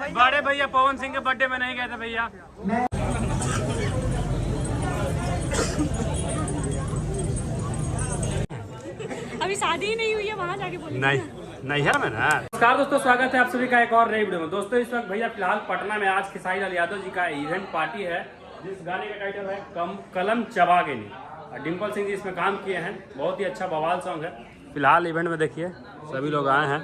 बड़े भैया पवन सिंह के बर्थडे में नहीं गए थे भैया। अभी शादी ही नहीं हुई है, वहाँ जाके बोलेंगे। नहीं है मैं ना। नमस्कार दोस्तों, स्वागत है आप सभी का एक और नई वीडियो में। दोस्तों इस वक्त भैया फिलहाल पटना में आज खेसारी लाल यादव जी का इवेंट पार्टी है, जिस गाने का टाइटल है कलम चबा गई। डिम्पल सिंह जी इसमें काम किए हैं, बहुत ही अच्छा बवाल सॉन्ग है। फिलहाल इवेंट में देखिए सभी लोग आए हैं,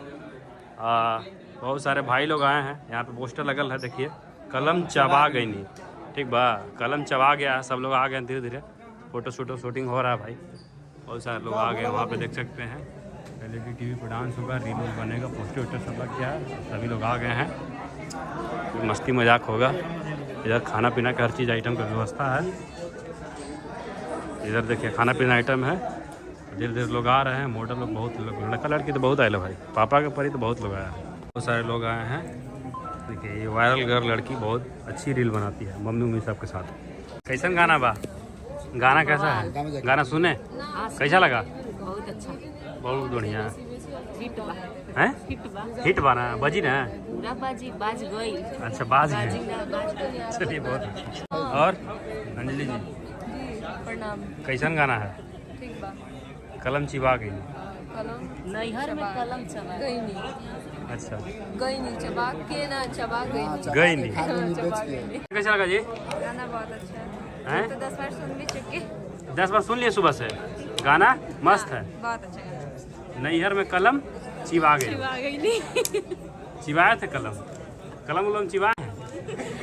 बहुत सारे भाई लोग आए हैं। यहाँ पे पोस्टर लगल है, देखिए कलम चबा गई नहीं, ठीक बा, कलम चबा गया। सब लोग आ गए धीरे धीरे, फोटो शूटिंग हो रहा है भाई। बहुत सारे लोग आ गए, वहाँ पे देख सकते हैं LED TV पर डांस होगा, रील बनेगा, पोस्टर वोस्टर सब लग गया है। सभी लोग आ गए हैं, मस्ती मजाक होगा। इधर खाना पीना का हर चीज़ आइटम का व्यवस्था है। इधर देखिए खाना पीना आइटम है। धीरे धीरे लोग आ रहे हैं, मॉडल लोग बहुत लोग, लड़का लड़की तो बहुत आए लोग भाई, पापा के परी तो बहुत लोग आए हैं। बहुत सारे लोग आए हैं। देखिए ये वायरल गर्ल लड़की बहुत अच्छी रील बनाती है, मम्मी उम्मी सबके साथ। कैसन गाना बा? गाना कैसा है? गाना सुने कैसा लगा? बहुत अच्छा, बहुत बढ़िया है। हिट बना बजी ना, पूरा बाज गई। अच्छा बाज गई, चलिए बहुत अच्छा। और अंजलि जी प्रणाम। कैसन गाना है? ठीक बा। कलम चिबा गई। कलम नैहर में कलम चबा गई नहीं, अच्छा गई नहीं, चबा के ना चबा गई नहीं। गई नहीं। चबा गई नहीं। कैसा लगा जी? गाना बहुत अच्छा हैं? है, तो 10 बार सुन भी चुके। 10 बार सुन लिए सुबह से, गाना मस्त है। बहुत अच्छा गाना। नैहर में कलम चिबा गई। चबा गई नहीं। चिबाए थे कलम उलम चिबाए हैं?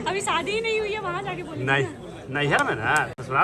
अभी शादी ही नहीं हुई है, वहाँ जाके बोलेंगे। नहीं नैहर में ना, ससुराल